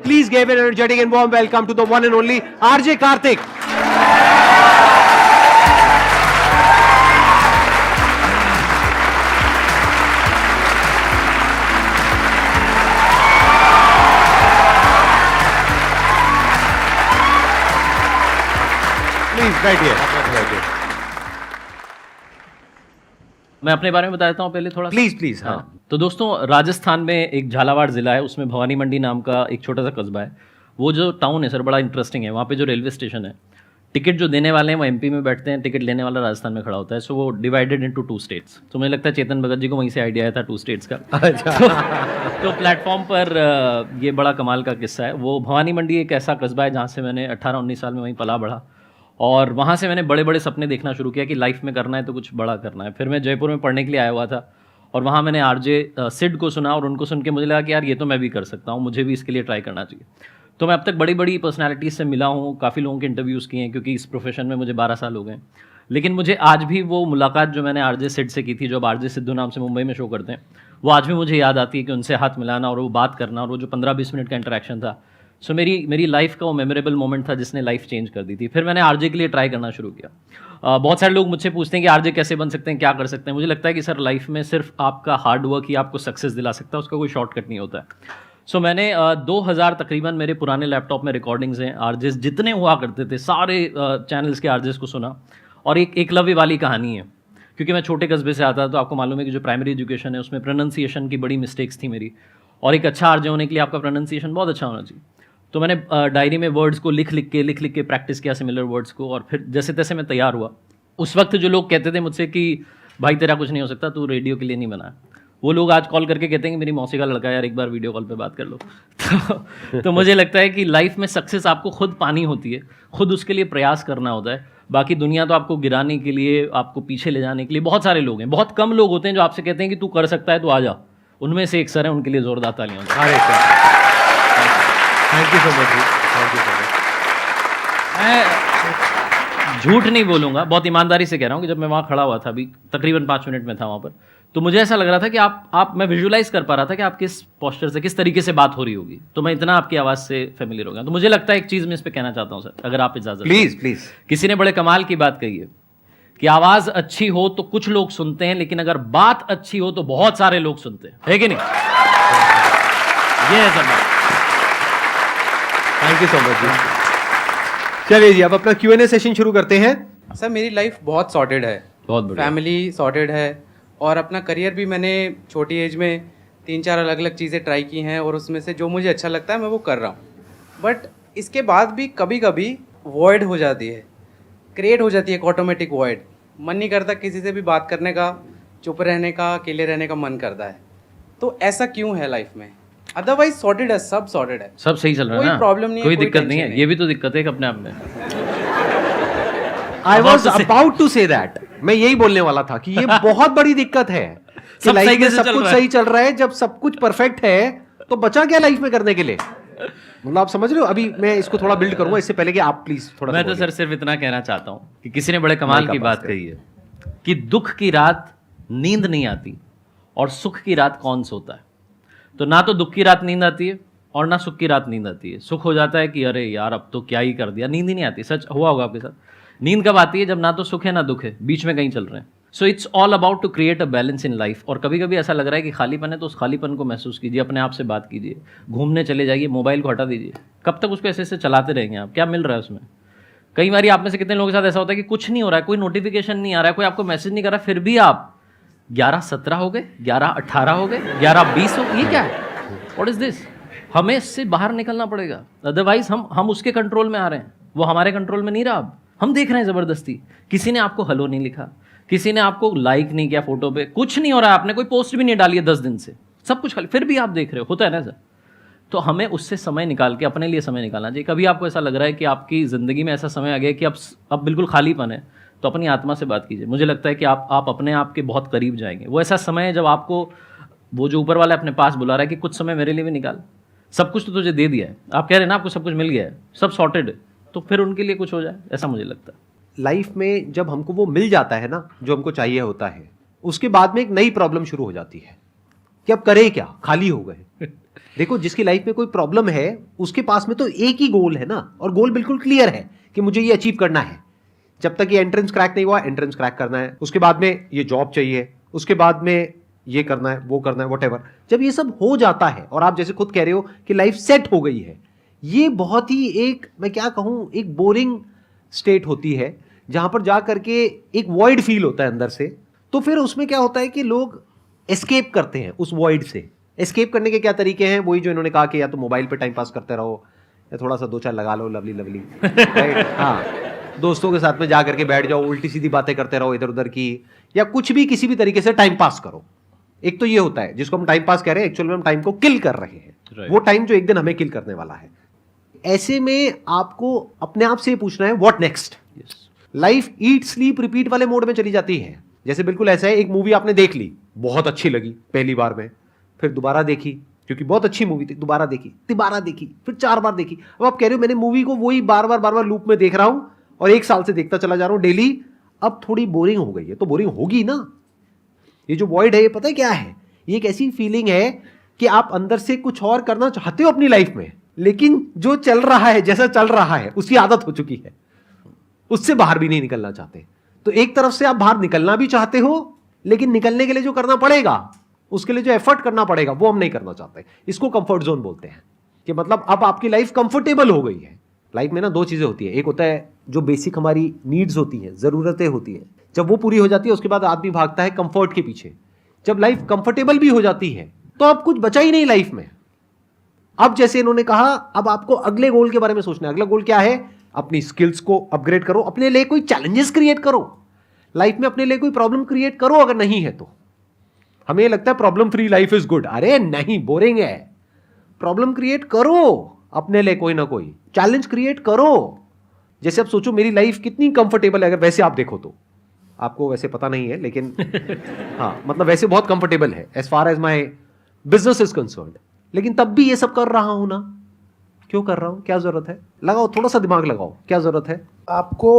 Please give an energetic and warm welcome to the one and only RJ Karthik. Please, right here. मैं अपने बारे में बता देता हूँ पहले थोड़ा। Please please. हाँ, तो दोस्तों, राजस्थान में एक झालावाड़ ज़िला है, उसमें भवानी मंडी नाम का एक छोटा सा कस्बा है। वो जो टाउन है सर, बड़ा इंटरेस्टिंग है। वहाँ पे जो रेलवे स्टेशन है, टिकट जो देने वाले हैं वो एमपी में बैठते हैं, टिकट लेने वाला राजस्थान में खड़ा होता है। सो वो डिवाइडेड इनटू 2 स्टेट्स। तो मुझे लगता है चेतन भगत जी को वहीं से आइडिया आया था 2 स्टेट्स का। तो प्लेटफॉर्म पर ये बड़ा कमाल का किस्सा है। वो भवानी मंडी एक ऐसा कस्बा है जहाँ से मैंने 18-19 साल में वहीं पला बढ़ा, और वहाँ से मैंने बड़े बड़े सपने देखना शुरू किया कि लाइफ में करना है तो कुछ बड़ा करना है। फिर मैं जयपुर में पढ़ने के लिए आया हुआ था, और वहाँ मैंने आरजे सिड को सुना, और उनको सुन के मुझे लगा कि यार ये तो मैं भी कर सकता हूँ, मुझे भी इसके लिए ट्राई करना चाहिए। तो मैं अब तक बड़ी बड़ी पर्सनैलिटीज़ से मिला हूँ, काफ़ी लोगों के इंटरव्यूज़ किए हैं, क्योंकि इस प्रोफेशन में मुझे 12 साल हो गए। लेकिन मुझे आज भी वो मुलाकात जो मैंने आरजे सिड से की थी, जो अब आरजे सिद्धू नाम से मुंबई में शो करते हैं, वो आज भी मुझे याद आती है कि उनसे हाथ मिलाना और वो बात करना, और वो जो 15-20 मिनट का इंटरेक्शन था। सो मेरी लाइफ का वो मेमोरेबल मोमेंट था जिसने लाइफ चेंज कर दी थी। फिर मैंने आरजे के लिए ट्राई करना शुरू किया। बहुत सारे लोग मुझसे पूछते हैं कि आरजे कैसे बन सकते हैं, क्या कर सकते हैं। मुझे लगता है कि सर, लाइफ में सिर्फ आपका हार्ड वर्क ही आपको सक्सेस दिला सकता है, उसका कोई शॉर्टकट नहीं होता है। सो मैंने 2000 तकरीबन मेरे पुराने लैपटॉप में रिकॉर्डिंग्स हैं, आरजेस जितने हुआ करते थे सारे चैनल्स के आरजेस को सुना। और एक एकलव्य वाली कहानी है, क्योंकि मैं छोटे कस्बे से आता, तो आपको मालूम है कि जो प्राइमरी एजुकेशन है उसमें प्रोनाउंसिएशन की बड़ी मिस्टेक्स थी मेरी, और एक अच्छा आरजे होने के लिए आपका प्रोनाउंसिएशन बहुत अच्छा होना चाहिए। तो मैंने डायरी में वर्ड्स को लिख लिख के प्रैक्टिस किया, सिमिलर वर्ड्स को, और फिर जैसे तैसे मैं तैयार हुआ। उस वक्त जो लोग कहते थे मुझसे कि भाई तेरा कुछ नहीं हो सकता, तू रेडियो के लिए नहीं बना, वो लोग आज कॉल करके कहते हैं कि मेरी मौसी का लड़का है यार, एक बार वीडियो कॉल पे बात कर लो। तो मुझे लगता है कि लाइफ में सक्सेस आपको खुद पानी होती है, खुद उसके लिए प्रयास करना होता है। बाकी दुनिया तो आपको गिराने के लिए, आपको पीछे ले जाने के लिए बहुत सारे लोग हैं। बहुत कम लोग होते हैं जो आपसे कहते हैं कि तू कर सकता है तो आ जा। उनमें से एक सर हैं, उनके लिए जोरदार तालियां। अरे sir, thank you so much, thank you so much. मैं झूठ नहीं बोलूँगा, बहुत ईमानदारी से कह रहा हूँ कि जब मैं वहाँ खड़ा हुआ था, अभी तकरीबन 5 मिनट में था वहाँ पर, तो मुझे ऐसा लग रहा था कि मैं विजुलाइज कर पा रहा था कि आप किस पोस्चर से, किस तरीके से बात हो रही होगी। तो मैं इतना आपकी आवाज़ से फेमिलियर हो गया। तो मुझे लगता है एक चीज़ मैं इस पर कहना चाहता हूँ सर, अगर आप इजाज़त। Please please. किसी ने बड़े कमाल की बात कही है कि आवाज़ अच्छी हो तो कुछ लोग सुनते हैं, लेकिन अगर बात अच्छी हो तो बहुत सारे लोग सुनते हैं, है कि नहीं? ये है सर बात। थैंक यू सो मच जी। चलिए जी, अब अपना Q&A सेशन शुरू करते हैं। सर, मेरी लाइफ बहुत सॉर्टेड है, बहुत बढ़िया। फैमिली सॉर्टेड है, और अपना करियर भी मैंने छोटी एज में 3-4 अलग अलग चीज़ें ट्राई की हैं, और उसमें से जो मुझे अच्छा लगता है मैं वो कर रहा हूँ। बट इसके बाद भी कभी कभी वॉइड हो जाती है, क्रिएट हो जाती है एक ऑटोमेटिक वॉइड। मन नहीं करता किसी से भी बात करने का, चुप रहने का, अकेले रहने का मन करता है। तो ऐसा क्यों है लाइफ में? अदरवाइज सॉर्टेड है, सब सॉर्टेड है, सब सही चल रहा है कोई ना, प्रॉब्लम नहीं है, कोई कोई दिक्कत नहीं टेंशन है। ये भी तो दिक्कत है एक अपने आप में। I was about to say that, मैं यही बोलने वाला था कि ये बहुत बड़ी दिक्कत है कि सब लाइफ सही में कैसे सब चल कुछ रहा है? सही चल रहा है। जब सब कुछ परफेक्ट है तो बचा क्या लाइफ में करने के लिए? मतलब आप समझ रहे हो? अभी मैं इसको थोड़ा बिल्ड करूंगा, इससे पहले कि आप प्लीज थोड़ा मैं सा तो बोलिए। सर सिर्फ इतना कहना चाहता हूँ कि किसी ने बड़े कमाल माइक की आप बात पास कही है कि दुख की रात नींद नहीं आती, और सुख की रात कौन सोता है। तो ना तो दुख की रात नींद आती है, और ना सुख की रात नींद आती है। सुख हो जाता है कि अरे यार अब तो क्या ही कर दिया, नींद ही नहीं आती। सच हुआ होगा आपके साथ। नींद कब आती है? जब ना तो सुख है ना दुख है, बीच में कहीं चल रहे हैं। So it's all about to create a balance in life. और कभी कभी ऐसा लग रहा है कि खालीपन है, तो उस खालीपन को महसूस कीजिए, अपने आप से बात कीजिए, घूमने चले जाइए, मोबाइल को हटा दीजिए। कब तक उसको ऐसे ऐसे चलाते रहेंगे आप? क्या मिल रहा है उसमें? कई बार आप में से कितने लोगों के साथ ऐसा होता है कि कुछ नहीं हो रहा है, कोई नोटिफिकेशन नहीं आ रहा है, कोई आपको मैसेज नहीं कर रहा, फिर भी आप 11-17 हो गए, 11-18 हो गए, 11-20 हो गए। ये क्या है? What is this? हमें इससे बाहर निकलना पड़ेगा, अदरवाइज हम उसके कंट्रोल में आ रहे हैं, वो हमारे कंट्रोल में नहीं रहा। अब हम देख रहे हैं ज़बरदस्ती। किसी ने आपको हेलो नहीं लिखा, किसी ने आपको लाइक नहीं किया फोटो पे, कुछ नहीं हो रहा है, आपने कोई पोस्ट भी नहीं डाली है 10 दिन से, सब कुछ खाली, फिर भी आप देख रहे हो। होता है ना सर? तो हमें उससे समय निकाल के अपने लिए समय निकालना चाहिए। कभी आपको ऐसा लग रहा है कि आपकी ज़िंदगी में ऐसा समय आ गया कि अब बिल्कुल खालीपन है, तो अपनी आत्मा से बात कीजिए। मुझे लगता है कि आप अपने आप के बहुत करीब जाएंगे। वो ऐसा समय है जब आपको वो जो ऊपर वाला अपने पास बुला रहा है कि कुछ समय मेरे लिए भी निकाल, सब कुछ तो तुझे दे दिया है। आप कह रहे हैं ना आपको सब कुछ मिल गया है, सब सॉर्टेड है, तो फिर उनके लिए कुछ हो जाए, ऐसा मुझे लगता है। लाइफ में जब हमको वो मिल जाता है ना जो हमको चाहिए होता है, उसके बाद में एक नई प्रॉब्लम शुरू हो जाती है कि अब करें क्या, खाली हो गए। देखो, जिसकी लाइफ में कोई प्रॉब्लम है उसके पास में तो एक ही गोल है ना, और गोल बिल्कुल क्लियर है कि मुझे ये अचीव करना है। जब तक ये एंट्रेंस क्रैक नहीं हुआ, एंट्रेंस क्रैक करना है, उसके बाद में ये जॉब चाहिए, उसके बाद में ये करना है, वो करना है, व्हाटएवर। जब ये सब हो जाता है और आप जैसे खुद कह रहे हो कि लाइफ सेट हो गई है, ये बहुत ही एक, मैं क्या कहूं, एक बोरिंग स्टेट होती है जहां पर जा करके एक वॉइड फील होता है अंदर से। तो फिर उसमें क्या होता है कि लोग एस्केप करते हैं उस वॉइड से। एस्केप करने के क्या तरीके हैं? वही जो इन्होंने कहा कि या तो मोबाइल पे टाइम पास करते रहो, या थोड़ा सा 2-4 लगा लो लवली लवली, राइट? हाँ, दोस्तों के साथ में जा करके बैठ जाओ, उल्टी सीधी बातें करते रहो इधर उधर की, या कुछ भी किसी भी तरीके से टाइम पास करो। एक तो ये होता है जिसको हम टाइम पास कह रहे हैं, एक्चुअल में हम टाइम को किल कर रहे हैं। वो टाइम जो एक दिन हमें किल करने वाला है। ऐसे में आपको अपने आप से ये पूछना है, what next? Life eat sleep repeat वाले मोड में चली जाती है। जैसे बिल्कुल ऐसा है, एक मूवी आपने देख ली, बहुत अच्छी लगी पहली बार में, फिर दोबारा देखी क्योंकि बहुत अच्छी मूवी थी, दोबारा देखी, तिबारा देखी, फिर 4 बार देखी। अब आप कह रहे हो मैंने मूवी को वही बार बार लूप में देख रहा हूं और 1 साल से देखता चला जा रहा हूं डेली, अब थोड़ी बोरिंग हो गई है। तो बोरिंग होगी ना। ये जो वॉइड है, ये पता है क्या है? ये एक ऐसी फीलिंग है कि आप अंदर से कुछ और करना चाहते हो अपनी लाइफ में, लेकिन जो चल रहा है, जैसा चल रहा है, उसकी आदत हो चुकी है, उससे बाहर भी नहीं निकलना चाहते। तो एक तरफ से आप बाहर निकलना भी चाहते हो, लेकिन निकलने के लिए जो करना पड़ेगा, उसके लिए जो एफर्ट करना पड़ेगा, वो हम नहीं करना चाहते। इसको कंफर्ट जोन बोलते हैं कि मतलब अब आपकी लाइफ कंफर्टेबल हो गई है। लाइफ में ना 2 चीजें होती है, एक होता है जो बेसिक हमारी नीड्स होती हैं, जरूरतें होती हैं, जब वो पूरी हो जाती है उसके बाद आदमी भागता है कंफर्ट के पीछे। जब लाइफ कंफर्टेबल भी हो जाती है तो अब कुछ बचा ही नहीं लाइफ में। अब जैसे इन्होंने कहा, अब आपको अगले गोल के बारे में सोचना है। अगला गोल क्या है? अपनी स्किल्स को अपग्रेड करो, अपने लिए कोई चैलेंजेस क्रिएट करो, लाइफ में अपने लिए कोई प्रॉब्लम क्रिएट करो। अगर नहीं है तो हमें ये लगता है problem free life is good. अरे नहीं, बोरिंग है। प्रॉब्लम क्रिएट करो अपने लिए, कोई ना कोई चैलेंज क्रिएट करो। जैसे अब सोचो मेरी लाइफ कितनी कंफर्टेबल है, अगर वैसे आप देखो तो। आपको वैसे पता नहीं है लेकिन हाँ, मतलब वैसे बहुत कंफर्टेबल है as far as my business is concerned. लेकिन तब भी ये सब कर रहा हूं ना। क्यों कर रहा हूं? क्या जरूरत है? लगाओ, थोड़ा सा दिमाग लगाओ, क्या जरूरत है? आपको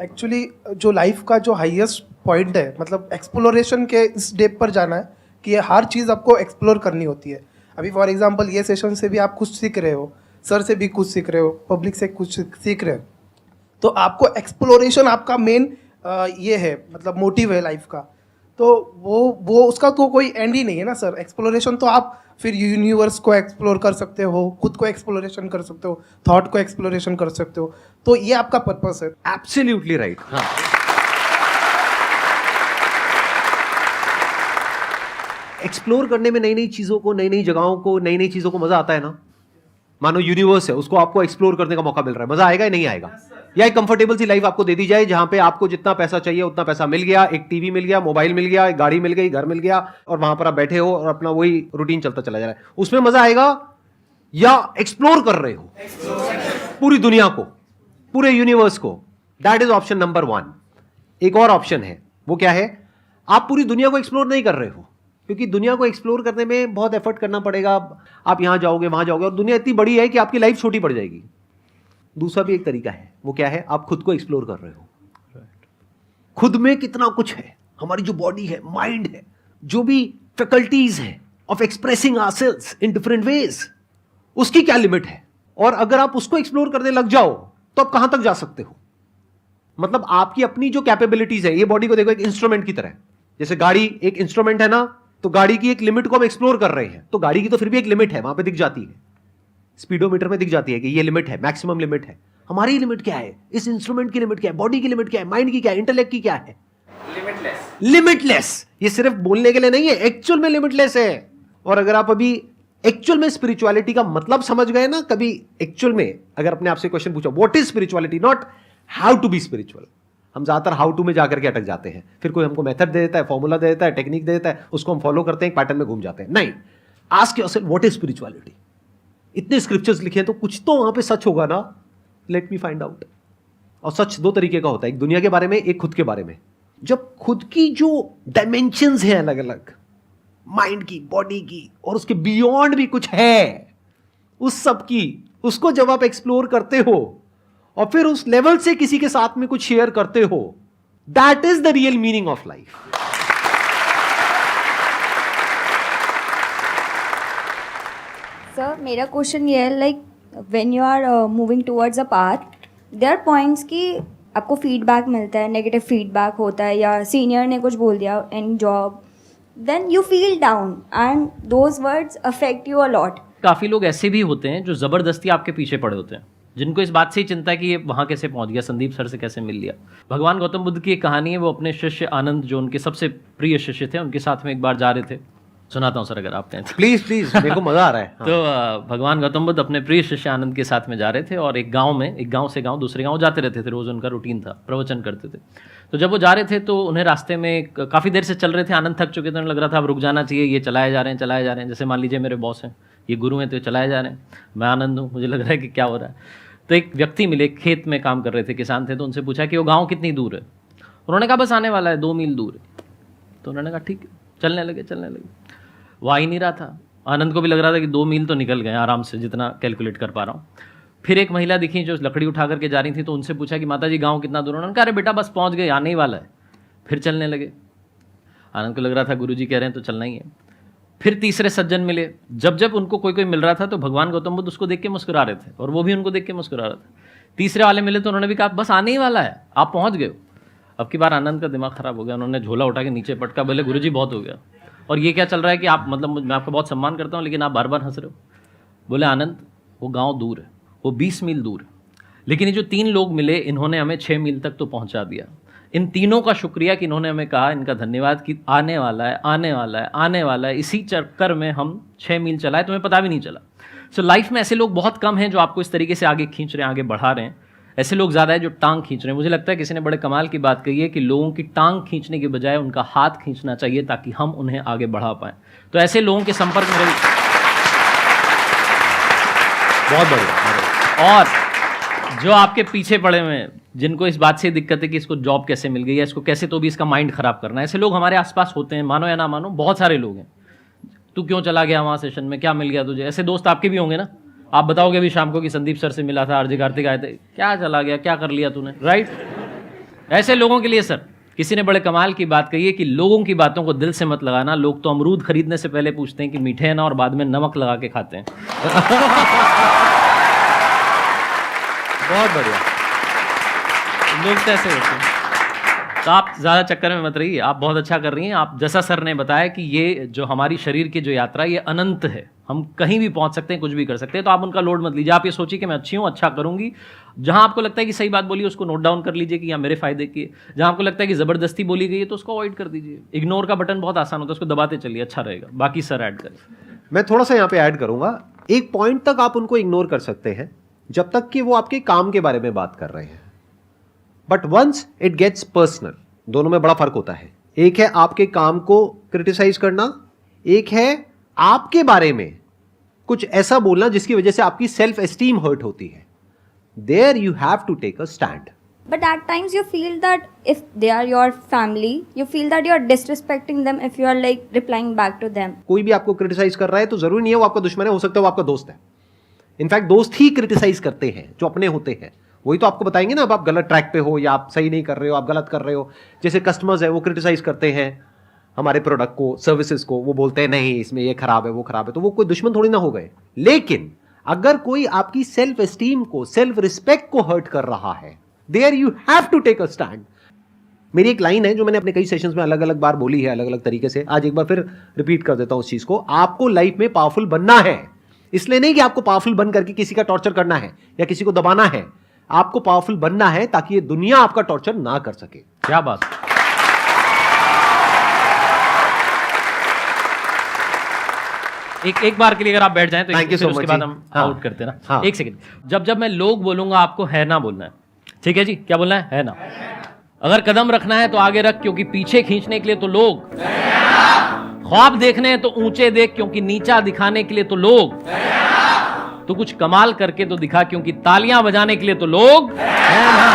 एक्चुअली जो लाइफ का जो हाईएस्ट पॉइंट है, मतलब एक्सप्लोरेशन के इस डेप पर जाना है कि ये हर चीज़ आपको एक्सप्लोर करनी होती है। अभी फॉर एग्जांपल ये सेशन से भी आप कुछ सीख रहे हो, सर से भी कुछ सीख रहे हो, पब्लिक से कुछ सीख रहे हो, तो आपको एक्सप्लोरेशन आपका मेन ये है, मतलब मोटिव है लाइफ का। तो वो उसका तो कोई एंड ही नहीं है ना सर। एक्सप्लोरेशन तो आप फिर यूनिवर्स को एक्सप्लोर कर सकते हो, खुद को एक्सप्लोरेशन कर सकते हो, थॉट को एक्सप्लोरेशन कर सकते हो। तो ये आपका पर्पस है। Absolutely right. हाँ, एक्सप्लोर करने में, नई नई चीजों को, नई नई जगहों को, नई नई चीजों को मजा आता है ना। मानो यूनिवर्स है, उसको आपको एक्सप्लोर करने का मौका मिल रहा है, मजा आएगा या नहीं आएगा? या एक कंफर्टेबल सी लाइफ आपको दे दी जाए जहां पे आपको जितना पैसा चाहिए उतना पैसा मिल गया, एक टीवी मिल गया, मोबाइल मिल गया, एक गाड़ी मिल गई, घर मिल गया, और वहां पर आप बैठे हो और अपना वही रूटीन चलता चला जा रहा है, उसमें मजा आएगा? या एक्सप्लोर कर रहे हो पूरी दुनिया को, पूरे यूनिवर्स को? That is option number 1। एक और ऑप्शन है, वो क्या है? आप पूरी दुनिया को एक्सप्लोर नहीं कर रहे हो, क्योंकि दुनिया को एक्सप्लोर करने में बहुत एफर्ट करना पड़ेगा। आप यहां जाओगे, वहां जाओगे, और दुनिया इतनी बड़ी है कि आपकी लाइफ छोटी पड़ जाएगी। दूसरा भी एक तरीका है, वो क्या है? आप खुद को एक्सप्लोर कर रहे हो। खुद में कितना कुछ है, हमारी जो बॉडी है, माइंड है, जो भी फैकल्टीज है of expressing ourselves in different ways, उसकी क्या लिमिट है? और अगर आप उसको एक्सप्लोर करने लग जाओ तो आप कहां तक जा सकते हो? मतलब आपकी अपनी जो कैपेबिलिटीज है, ये बॉडी को देखो एक इंस्ट्रूमेंट की तरह। जैसे गाड़ी एक इंस्ट्रूमेंट है ना, तो गाड़ी की एक लिमिट को हम एक्सप्लोर कर रहे हैं, तो गाड़ी की तो फिर भी एक लिमिट है, वहां पे दिख जाती है, स्पीडोमीटर में दिख जाती है कि ये लिमिट है, मैक्सिमम लिमिट है। हमारी लिमिट क्या है? इस इंस्ट्रूमेंट की लिमिट क्या है? बॉडी की लिमिट क्या है? माइंड की क्या है? इंटेलेक्ट की क्या है? लिमिटलेस। ये सिर्फ बोलने के लिए नहीं है, एक्चुअल में लिमिटलेस है। और अगर आप अभी एक्चुअल में स्पिरिचुअलिटी का मतलब समझ गए ना, कभी एक्चुअल में अगर अपने आप से क्वेश्चन पूछो, what is spirituality, not how to be spiritual. हम ज्यादातर हाउ टू में जाकर के अटक जाते हैं, फिर कोई हमको मेथड दे देता है, फॉर्मूला दे देता है, टेक्निक दे देता है, उसको हम फॉलो करते हैं, पैटर्न में घूम जाते हैं। नहीं, ask yourself what is spirituality. इतने स्क्रिप्चर्स लिखे हैं तो कुछ तो वहां पे सच होगा ना। Let me find out. और सच 2 तरीके का होता है, एक दुनिया के बारे में, एक खुद के बारे में। जब खुद की जो डायमेंशंस हैं अलग अलग, माइंड की, बॉडी की, और उसके बियॉन्ड भी कुछ है, उस सब की, उसको जब आप एक्सप्लोर करते हो और फिर उस लेवल से किसी के साथ में कुछ शेयर करते हो, that is the real meaning of life. Sir मेरा क्वेश्चन ये है like when you are moving towards a path there are points कि आपको फीडबैक मिलता है, नेगेटिव फीडबैक होता है या सीनियर ने कुछ बोल दिया in job, then you feel down and those words affect you a lot. काफ़ी लोग ऐसे भी होते हैं जो ज़बरदस्ती आपके पीछे पड़े होते हैं, जिनको इस बात से ही चिंता है कि ये वहाँ कैसे पहुँच गया, संदीप सर से कैसे मिल लिया. भगवान गौतम बुद्ध की एक कहानी है, वो अपने शिष्य आनंद जो उनके सबसे प्रिय शिष्य थे, उनके साथ में एक बार जा रहे थे. सुनाता हूँ सर अगर आप कहें तो. प्लीज मेरे को मजा आ रहा है. हाँ. तो भगवान गौतम बुद्ध अपने प्रिय शिष्य आनंद के साथ में जा रहे थे और एक गांव से गांव दूसरे गांव जाते रहते थे. रोज़ उनका रूटीन था, प्रवचन करते थे. तो जब वो जा रहे थे तो उन्हें रास्ते में काफ़ी देर से चल रहे थे, आनंद थक चुके थे, उन्हें लग रहा था अब रुक जाना चाहिए, ये चलाए जा रहे हैं. जैसे मान लीजिए मेरे बॉस हैं, ये गुरु हैं, तो ये चलाए जा रहे हैं, मैं आनंद हूँ, मुझे लग रहा है कि क्या हो रहा है. तो एक व्यक्ति मिले, खेत में काम कर रहे थे, किसान थे. तो उनसे पूछा कि वो गाँव कितनी दूर है. उन्होंने कहा बस आने वाला है, 2 मील दूर है. तो उन्होंने कहा ठीक है. चलने लगे. वो आ ही नहीं रहा था. आनंद को भी लग रहा था कि 2 मील तो निकल गए आराम से, जितना कैलकुलेट कर पा रहा हूँ. फिर एक महिला दिखी जो लकड़ी उठा करके जा रही थी, तो उनसे पूछा कि माता जी गाँव कितना दूर. उन्होंने कहा अरे बेटा बस पहुँच गए, आने ही वाला है. फिर चलने लगे. आनंद को लग रहा था गुरुजी कह रहे हैं तो चलना ही है. फिर तीसरे सज्जन मिले. जब उनको कोई मिल रहा था तो भगवान गौतम बुद्ध उसको देख के मुस्कुरा रहे थे और वो भी उनको देख के मुस्कुरा रहा था. तीसरे वाले मिले तो उन्होंने भी कहा बस आने ही वाला है, आप पहुँच गए हो. अब की बार आनंद का दिमाग खराब हो गया. उन्होंने झोला उठा के नीचे पटका, बोले गुरुजी बहुत हो गया, और ये क्या चल रहा है कि आप मतलब मैं आपका बहुत सम्मान करता हूँ लेकिन आप बार बार हंस रहे हो. बोले आनंद वो गांव दूर है, वो 20 मील दूर है, लेकिन ये जो 3 लोग मिले इन्होंने हमें 6 मील तक तो पहुंचा दिया. इन तीनों का शुक्रिया कि इन्होंने हमें कहा, इनका धन्यवाद कि आने वाला है. इसी चक्कर में हम 6 मील चलाए, तुम्हें पता भी नहीं चला. सो लाइफ में ऐसे लोग बहुत कम हैं जो आपको इस तरीके से आगे खींच रहे हैं, आगे बढ़ा रहे हैं. ऐसे लोग ज़्यादा है जो टांग खींच रहे हैं. मुझे लगता है किसी ने बड़े कमाल की बात कही है कि लोगों की टांग खींचने के बजाय उनका हाथ खींचना चाहिए ताकि हम उन्हें आगे बढ़ा पाएं. तो ऐसे लोगों के संपर्क में बहुत बढ़िया. और जो आपके पीछे पड़े हुए हैं, जिनको इस बात से दिक्कत है कि इसको जॉब कैसे मिल गई है, इसको कैसे तो भी इसका माइंड खराब करना है, ऐसे लोग हमारे आसपास होते हैं, मानो या ना मानो बहुत सारे लोग हैं. तू क्यों चला गया वहाँ सेशन में, क्या मिल गया तुझे, ऐसे दोस्त आपके भी होंगे ना. आप बताओगे अभी शाम को कि संदीप सर से मिला था, आरजे कार्तिक आए थे, क्या चला गया, क्या कर लिया तूने, राइट. ऐसे लोगों के लिए सर किसी ने बड़े कमाल की बात कही है कि लोगों की बातों को दिल से मत लगाना. लोग तो अमरूद खरीदने से पहले पूछते हैं कि मीठे हैं ना, और बाद में नमक लगा के खाते हैं. बहुत बढ़िया. लोग तो ऐसे होते हैं. तो आप ज़्यादा चक्कर में मत रहिए, आप बहुत अच्छा कर रही हैं. आप जैसा सर ने बताया कि ये जो हमारी शरीर की जो यात्रा ये अनंत है, हम कहीं भी पहुंच सकते हैं, कुछ भी कर सकते हैं. तो आप उनका लोड मत लीजिए. आप ये सोचिए कि मैं अच्छी हूँ, अच्छा करूँगी. जहाँ आपको लगता है कि सही बात बोली उसको नोट डाउन कर लीजिए कि यहाँ मेरे फायदे की है. जहाँ आपको लगता है कि ज़बरदस्ती बोली गई है तो उसको अवॉइड कर दीजिए. इग्नोर का बटन बहुत आसान होता है, उसको दबाते चलिए, अच्छा रहेगा. बाकी सर ऐड करें. मैं थोड़ा सा यहाँ पे ऐड करूंगा. एक पॉइंट तक आप उनको इग्नोर कर सकते हैं जब तक कि वो आपके काम के बारे में बात कर रहे हैं. But once it gets personal, दोनों में बड़ा फर्क होता है. एक है आपके काम को क्रिटिसाइज करना, एक है आपके बारे में कुछ ऐसा बोलना जिसकी वजह से आपकी सेल्फ एस्टीम हर्ट होती है. There you have to take a stand. But at times you feel that if they are your family, you feel that you are disrespecting them if you are like replying back to them. कोई भी आपको criticise कर रहा है तो जरूरी नहीं है वो आपका दुश्मन है, हो सकता है वो आपका दोस्त है. इनफैक्ट दोस्त ही क्रिटिसाइज करते हैं जो अपने होते हैं. वही तो आपको बताएंगे ना अब आप गलत ट्रैक पे हो या आप सही नहीं कर रहे हो, आप गलत कर रहे हो. जैसे कस्टमर्स है वो क्रिटिसाइज करते हैं हमारे प्रोडक्ट को, सर्विसेज को, वो बोलते हैं नहीं इसमें ये खराब है वो खराब है, तो वो कोई दुश्मन थोड़ी ना हो गए. लेकिन अगर कोई आपकी सेल्फ एस्टीम को, सेल्फ रिस्पेक्ट को हर्ट कर रहा है, there you have to take a stand. मेरी एक लाइन है जो मैंने अपने कई सेशंस में अलग अलग बार बोली है, अलग अलग तरीके से. आज एक बार फिर रिपीट कर देता हूं उस चीज को. आपको लाइफ में पावरफुल बनना है, इसलिए नहीं कि आपको पावरफुल बन करके किसी का टॉर्चर करना है या किसी को दबाना है. आपको पावरफुल बनना है ताकि ये दुनिया आपका टॉर्चर ना कर सके. क्या बात. एक बार के लिए अगर आप बैठ जाएं तो Thank you so उसके much बाद जी. हम हाँ. आउट करते हैं ना. हाँ. एक सेकंड. जब मैं लोग बोलूंगा आपको है ना बोलना है. ठीक है जी, क्या बोलना है ना. अगर कदम रखना है तो आगे रख, क्योंकि पीछे खींचने के लिए तो लोग. ख्वाब देखने हैं तो ऊंचे देख, क्योंकि नीचा दिखाने के लिए तो लोग. तो कुछ कमाल करके तो दिखा, क्योंकि तालियां बजाने के लिए तो लोग हैं ना.